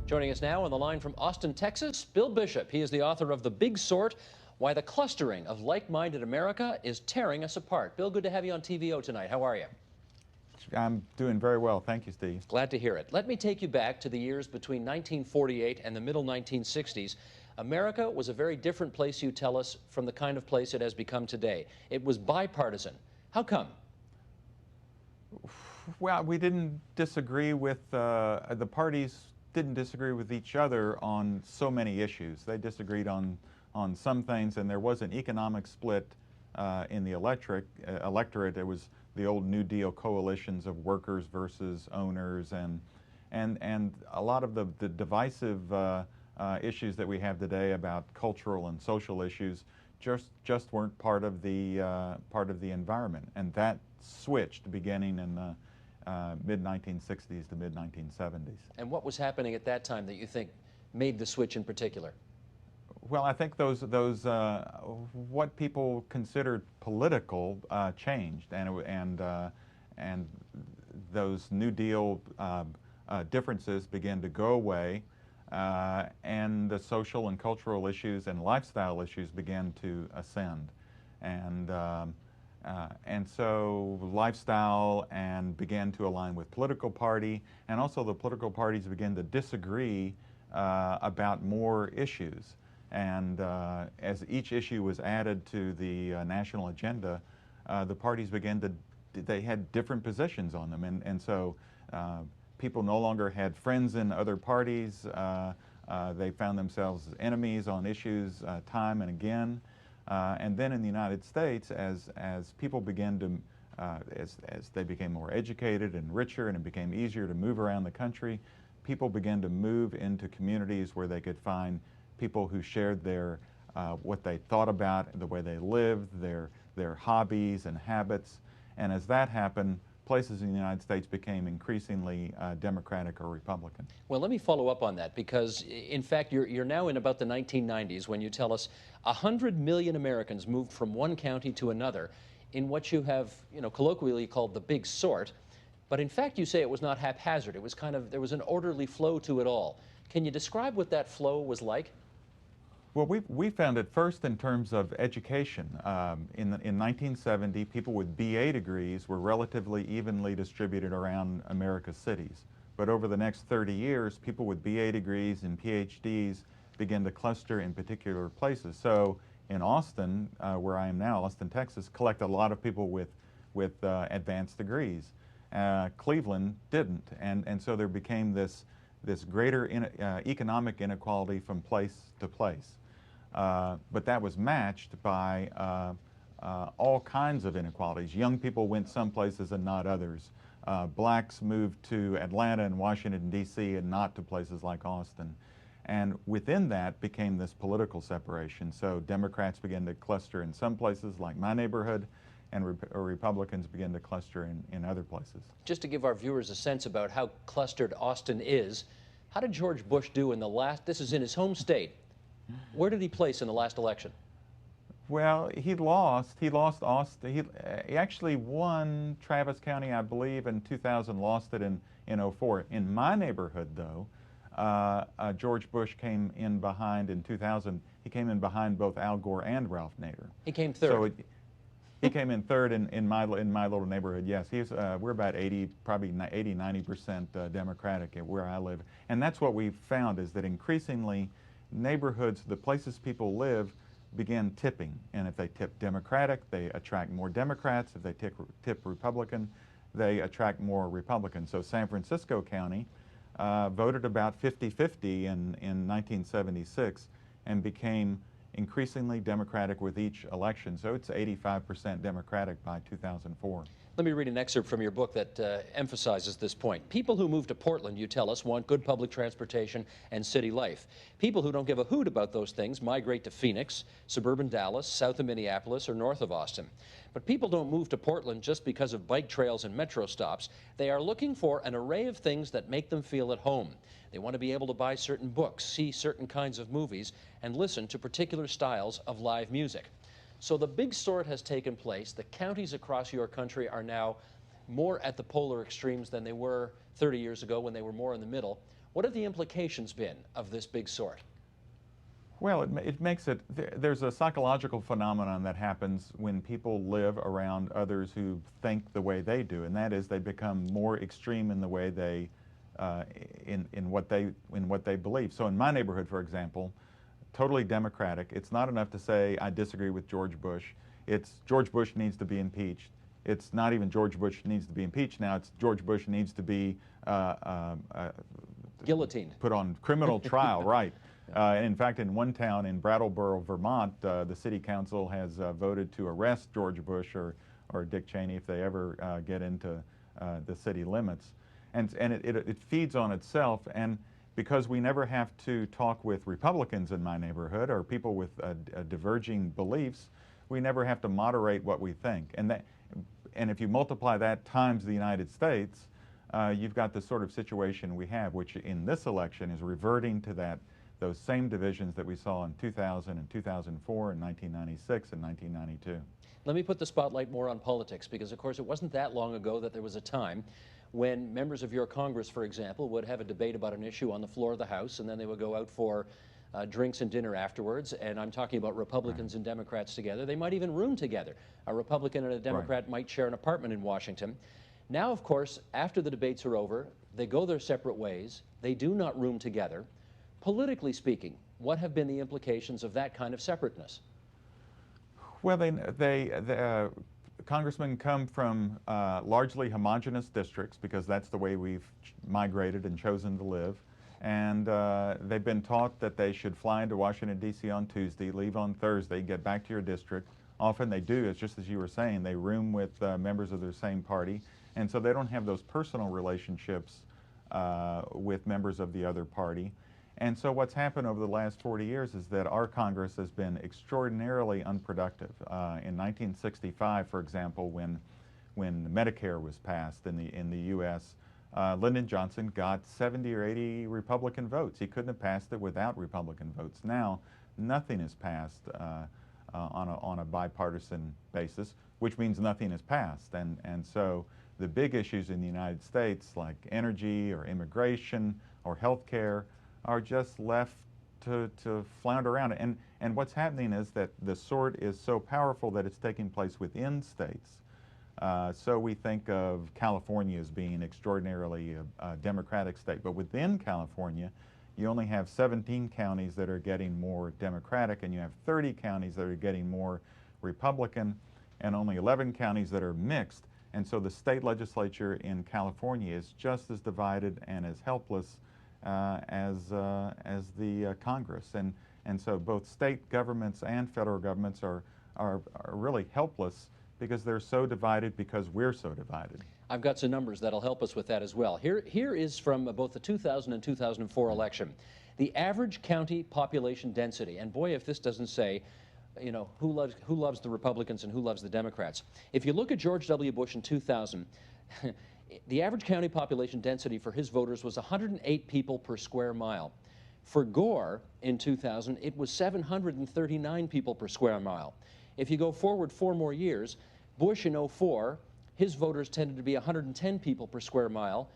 Joining us now on the line from Austin, Texas, Bill Bishop. He is the author of The Big Sort, Why the Clustering of Like-Minded America is Tearing Us Apart. Bill, good to have you on TVO tonight. How are you? I'm doing very well. Thank you, Steve. Glad to hear it. Let me take you back to the years between 1948 and the middle 1960s. America was a very different place, you tell us, from the kind of place it has become today. It was bipartisan. How come? Well, we didn't disagree with, the parties didn't disagree with each other on so many issues. They disagreed on some things, and there was an economic split in the electorate. It was the old New Deal coalitions of workers versus owners, and a lot of the divisive issues that we have today about cultural and social issues just weren't part of the environment, and that switched beginning in the mid-1960s to mid-1970s. And what was happening at that time that you think made the switch in particular? Well, I think those what people considered political changed, and those New Deal differences began to go away, and the social and cultural issues and lifestyle issues began to ascend, and so lifestyle began to align with political party, and also the political parties began to disagree about more issues. And as each issue was added to the national agenda, the parties they had different positions on them. And so people no longer had friends in other parties. They found themselves enemies on issues time and again. And then in the United States, as people began to, as they became more educated and richer, and it became easier to move around the country, people began to move into communities where they could find people who shared their what they thought about, the way they lived, their hobbies and habits. And as that happened, places in the United States became increasingly Democratic or Republican. Well, let me follow up on that, because in fact you're now in about the 1990s when you tell us 100 million Americans moved from one county to another in what you have, colloquially called the Big Sort. But in fact, you say it was not haphazard. It was there was an orderly flow to it all. Can you describe what that flow was like? Well, we found it first in terms of education. In 1970, people with BA degrees were relatively evenly distributed around America's cities. But over the next 30 years, people with BA degrees and PhDs began to cluster in particular places. So in Austin, where I am now, Austin, Texas, collect a lot of people with advanced degrees. Cleveland didn't, and so there became this greater economic inequality from place to place. But that was matched by all kinds of inequalities. Young people went some places and not others. Blacks moved to Atlanta and Washington, D.C., and not to places like Austin. And within that became this political separation. So Democrats began to cluster in some places, like my neighborhood, and Republicans began to cluster in other places. Just to give our viewers a sense about how clustered Austin is, how did George Bush do in the last, this is in his home state, where did he place in the last election? Well, he lost Austin. He actually won Travis County, I believe, in 2000, lost it in 2004. In my neighborhood, though, George Bush came in behind in 2000. He came in behind both Al Gore and Ralph Nader. He came third. So he came in third in my little neighborhood. Yes, we're about 80–90% Democratic where I live, and that's what we've found, is that increasingly neighborhoods, the places people live, began tipping. And if they tip Democratic, they attract more Democrats. If they tip Republican, they attract more Republicans. So San Francisco County voted about 50–50 in 1976 and became increasingly Democratic with each election. So it's 85% Democratic by 2004. Let me read an excerpt from your book that emphasizes this point. People who move to Portland, you tell us, want good public transportation and city life. People who don't give a hoot about those things migrate to Phoenix, suburban Dallas, south of Minneapolis, or north of Austin. But people don't move to Portland just because of bike trails and metro stops. They are looking for an array of things that make them feel at home. They want to be able to buy certain books, see certain kinds of movies, and listen to particular styles of live music. So the Big Sort has taken place. The counties across your country are now more at the polar extremes than they were 30 years ago when they were more in the middle. What have the implications been of this big sort? Well, it makes it, there's a psychological phenomenon that happens when people live around others who think the way they do, and that is they become more extreme in the way they, in what they believe. So in my neighborhood, for example, totally Democratic. It's not enough to say I disagree with George Bush. It's George Bush needs to be impeached. It's not even George Bush needs to be impeached now. It's George Bush needs to be guillotined, put on criminal trial, right? In fact, in one town in Brattleboro, Vermont, the city council has voted to arrest George Bush or Dick Cheney if they ever get into the city limits. And it feeds on itself. And because we never have to talk with Republicans in my neighborhood or people with diverging beliefs, we never have to moderate what we think. And if you multiply that times the United States, you've got the sort of situation we have, which in this election is reverting to those same divisions that we saw in 2000 and 2004 and 1996 and 1992. Let me put the spotlight more on politics, because of course it wasn't that long ago that there was a time when members of your Congress, for example, would have a debate about an issue on the floor of the House, and then they would go out for drinks and dinner afterwards. And I'm talking about Republicans and Democrats together. They might even room together. A Republican and a Democrat might share an apartment in Washington. Now, of course, after the debates are over, they go their separate ways. They do not room together. Politically speaking, what have been the implications of that kind of separateness? Well, congressmen come from largely homogenous districts, because that's the way we've migrated and chosen to live. And they've been taught that they should fly into Washington, D.C. on Tuesday, leave on Thursday, get back to your district. Often they do, it's just as you were saying, they room with members of their same party. And so they don't have those personal relationships with members of the other party. And so what's happened over the last 40 years is that our Congress has been extraordinarily unproductive. In 1965, for example, when Medicare was passed in the U.S., Lyndon Johnson got 70 or 80 Republican votes. He couldn't have passed it without Republican votes. Now, nothing is passed on a bipartisan basis, which means nothing is passed. And so the big issues in the United States, like energy or immigration or health care, are just left to flounder around. And what's happening is that the sort is so powerful that it's taking place within states. So we think of California as being extraordinarily a Democratic state, but within California, you only have 17 counties that are getting more Democratic, and you have 30 counties that are getting more Republican, and only 11 counties that are mixed. And so the state legislature in California is just as divided and as helpless as the Congress. And so both state governments and federal governments are really helpless because they're so divided because we're so divided. I've got some numbers that'll help us with that as well. Here is from both the 2000 and 2004 election. The average county population density, and boy, if this doesn't say, you know, who loves the Republicans and who loves the Democrats. If you look at George W. Bush in 2000, the average county population density for his voters was 108 people per square mile. For Gore in 2000, it was 739 people per square mile. If you go forward 4 more years, Bush in 2004, his voters tended to be 110 people per square mile.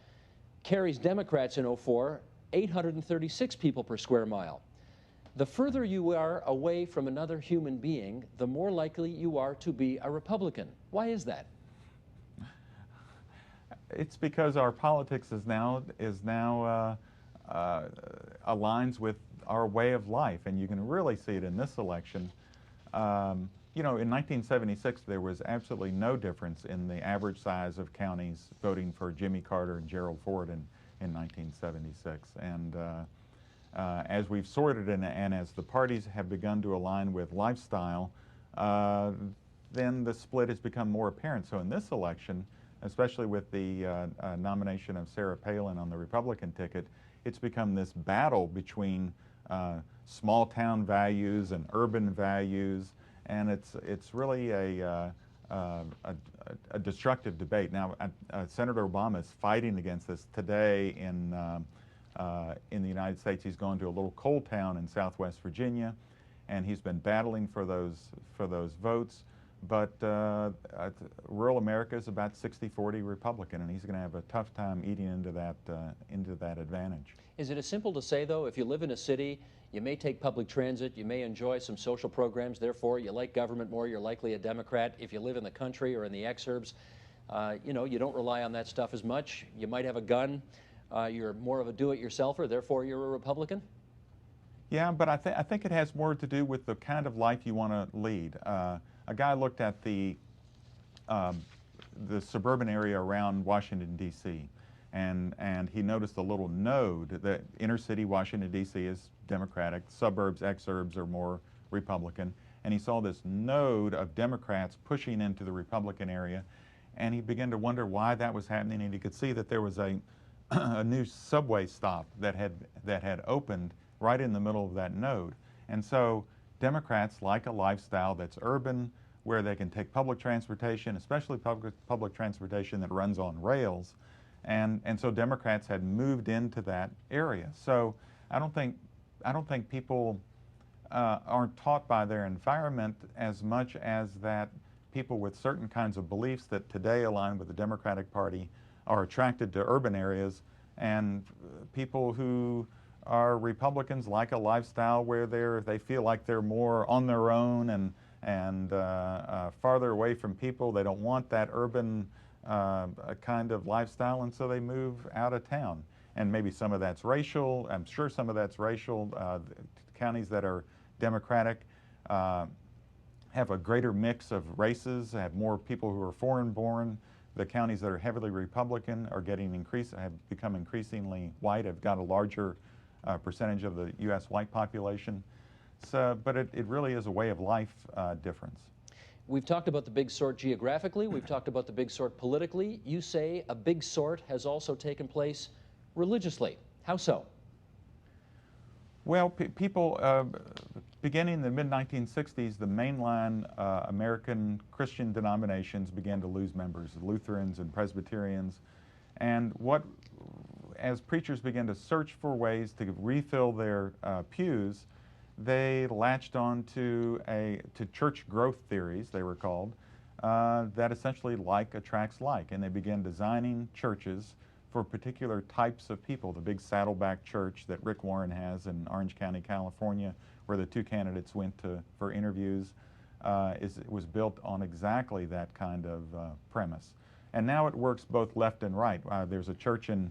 Kerry's Democrats in 2004, 836 people per square mile. The further you are away from another human being, the more likely you are to be a Republican. Why is that? It's because our politics is now aligns with our way of life, and you can really see it in this election. You know, in 1976, there was absolutely no difference in the average size of counties voting for Jimmy Carter and Gerald Ford in 1976. And as we've sorted and as the parties have begun to align with lifestyle, then the split has become more apparent. So in this election, especially with the nomination of Sarah Palin on the Republican ticket, it's become this battle between small town values and urban values, and it's really a destructive debate. Now, Senator Obama is fighting against this today in the United States. He's gone to a little coal town in Southwest Virginia, and he's been battling for those votes. but rural America is about 60-40 Republican, and he's going to have a tough time eating into that advantage. Is it as simple to say, though, if you live in a city, you may take public transit, you may enjoy some social programs, therefore you like government more, you're likely a Democrat. If you live in the country or in the exurbs, you know, you don't rely on that stuff as much. You might have a gun. You're more of a do-it-yourselfer, therefore you're a Republican? Yeah, but I think it has more to do with the kind of life you want to lead. A guy looked at the suburban area around Washington, D.C., and he noticed a little node that inner city Washington, D.C. is Democratic, suburbs, exurbs are more Republican, and he saw this node of Democrats pushing into the Republican area, and he began to wonder why that was happening, and he could see that there was a new subway stop that had opened right in the middle of that node. And so Democrats like a lifestyle that's urban, where they can take public transportation, especially public transportation that runs on rails. And so Democrats had moved into that area. So I don't think people aren't taught by their environment as much as that people with certain kinds of beliefs that today align with the Democratic Party are attracted to urban areas, and people who are Republicans like a lifestyle where they feel like they're more on their own and farther away from people. They don't want that urban kind of lifestyle, and so they move out of town. And maybe some of that's racial. I'm sure some of that's racial. Counties that are Democratic have a greater mix of races, have more people who are foreign-born. The counties that are heavily Republican are have become increasingly white, have got a larger percentage of the U.S. white population. So, but it really is a way of life difference. We've talked about the big sort geographically. We've talked about the big sort politically. You say a big sort has also taken place religiously. How so? Well, people, beginning in the mid-1960s, the mainline American Christian denominations began to lose members, Lutherans and Presbyterians. And as preachers began to search for ways to refill their pews, they latched on to church growth theories, they were called, that essentially like attracts like. And they began designing churches for particular types of people. The big Saddleback Church that Rick Warren has in Orange County, California, where the two candidates went for interviews, was built on exactly that kind of premise. And now it works both left and right. There's a church in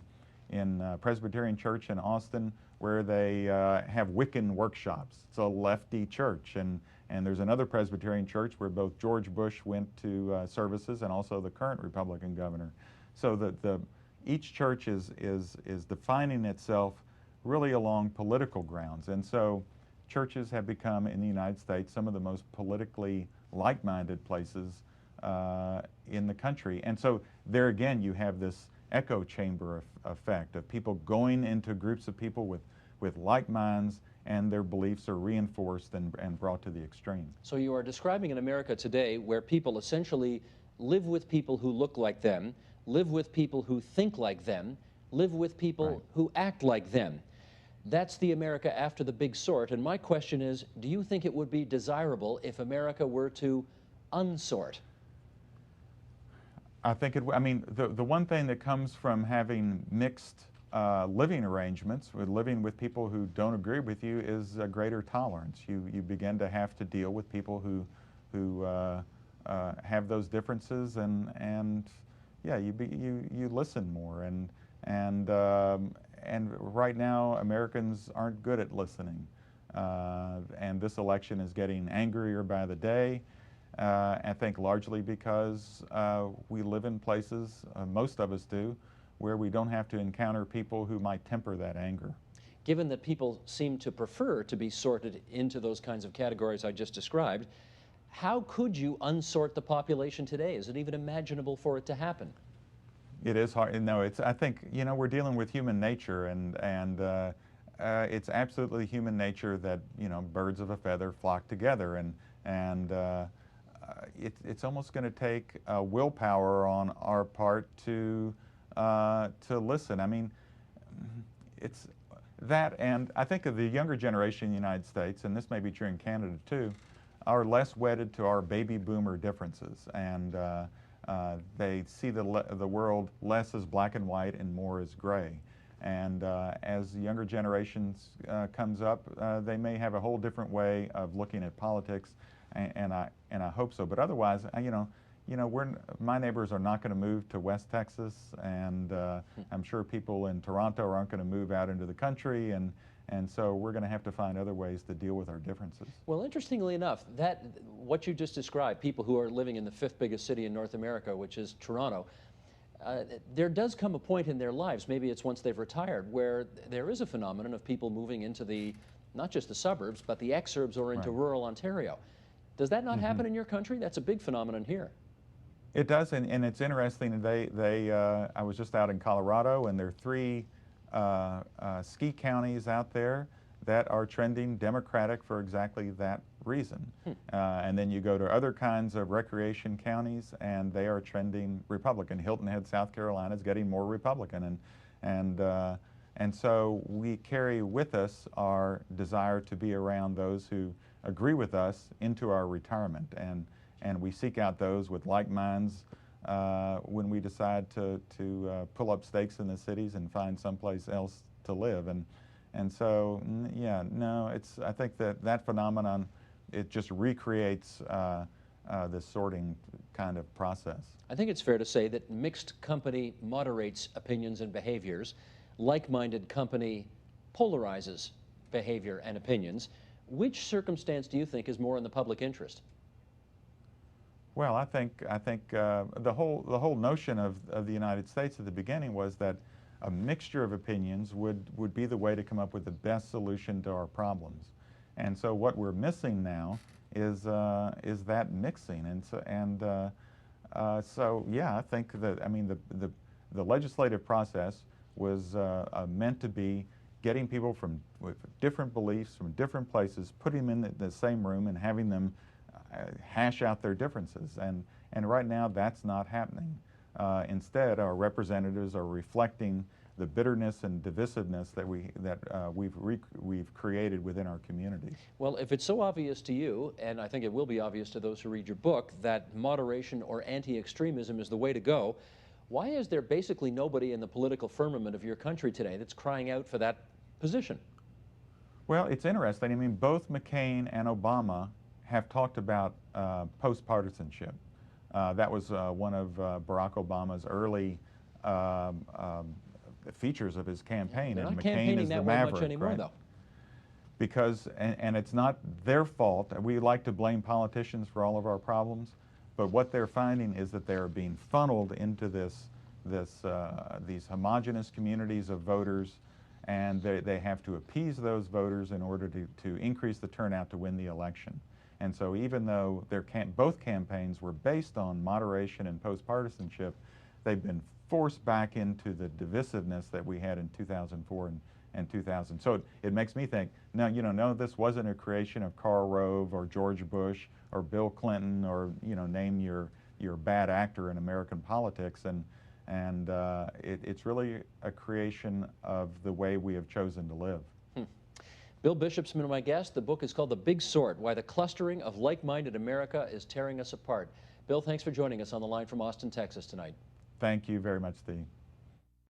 Presbyterian Church in Austin where they have Wiccan workshops. It's a lefty church. And there's another Presbyterian church where both George Bush went to services and also the current Republican governor. So each church is defining itself really along political grounds. And so churches have become, in the United States, some of the most politically like-minded places in the country. And so there again, you have this echo chamber effect of people going into groups of people with like minds, and their beliefs are reinforced and brought to the extreme. So you are describing an America today where people essentially live with people who look like them, live with people who think like them, live with people Right. who act like them. That's the America after the big sort. And my question is, do you think it would be desirable if America were to unsort? I think I mean, the one thing that comes from having mixed living arrangements, with living with people who don't agree with you, is a greater tolerance. You begin to have to deal with people who have those differences, and yeah, you listen more, and right now Americans aren't good at listening, and this election is getting angrier by the day. I think largely because we live in places, most of us do, where we don't have to encounter people who might temper that anger. Given that people seem to prefer to be sorted into those kinds of categories I just described, how could you unsort the population today? Is it even imaginable for it to happen? It is hard. No, I think, you know, we're dealing with human nature, and it's absolutely human nature that, you know, birds of a feather flock together, and it's almost going to take willpower on our part to listen. I mean, it's that, and I think of the younger generation in the United States, and this may be true in Canada too, are less wedded to our baby boomer differences, and they see the world less as black and white and more as gray. And as younger generations comes up, they may have a whole different way of looking at politics, and I hope so. But otherwise, my neighbors are not going to move to West Texas, and I'm sure people in Toronto aren't going to move out into the country, and so we're going to have to find other ways to deal with our differences. Well, interestingly enough, what you just described, people who are living in the fifth biggest city in North America, which is Toronto, there does come a point in their lives, maybe it's once they've retired, where there is a phenomenon of people moving into not just the suburbs, but the exurbs or into rural Ontario. Does that not happen in your country? That's a big phenomenon here. It does, and it's interesting. I was just out in Colorado, and there are 3 ski counties out there that are trending Democratic for exactly that reason. And then you go to other kinds of recreation counties, and they are trending Republican. Hilton Head, South Carolina is getting more Republican, and so we carry with us our desire to be around those who agree with us into our retirement, and we seek out those with like minds when we decide to pull up stakes in the cities and find someplace else to live. And so, yeah, no, I think that phenomenon, it just recreates this sorting kind of process. I think it's fair to say that mixed company moderates opinions and behaviors. Like-minded company polarizes behavior and opinions. Which circumstance do you think is more in the public interest? Well, I think the whole notion of the United States at the beginning was that a mixture of opinions would be the way to come up with the best solution to our problems. And so what we're missing now is that mixing. And so yeah, I think that the legislative process was meant to be getting people with different beliefs from different places, putting them in the same room and having them hash out their differences. And right now that's not happening. Instead, our representatives are reflecting the bitterness and divisiveness that we've created within our community. Well, if it's so obvious to you, and I think it will be obvious to those who read your book, that moderation or anti-extremism is the way to go, why is there basically nobody in the political firmament of your country today that's crying out for that position? Well, it's interesting. I mean, both McCain and Obama have talked about post-partisanship. That was one of Barack Obama's early features of his campaign. They're and not McCain campaigning is the that maverick, much anymore, right? though. Because, and it's not their fault. We like to blame politicians for all of our problems, but what they're finding is that they're being funneled into these homogenous communities of voters, and they have to appease those voters in order to increase the turnout to win the election. And so even though both campaigns were based on moderation and post-partisanship, they've been forced back into the divisiveness that we had in 2004 and 2000. So it makes me think, no, this wasn't a creation of Karl Rove or George Bush or Bill Clinton or, name your bad actor in American politics. And it's really a creation of the way we have chosen to live. Bill Bishop's been my guest. The book is called The Big Sort: Why the Clustering of Like-Minded America is Tearing Us Apart. Bill, thanks for joining us on the line from Austin, Texas tonight. Thank you very much, Steve.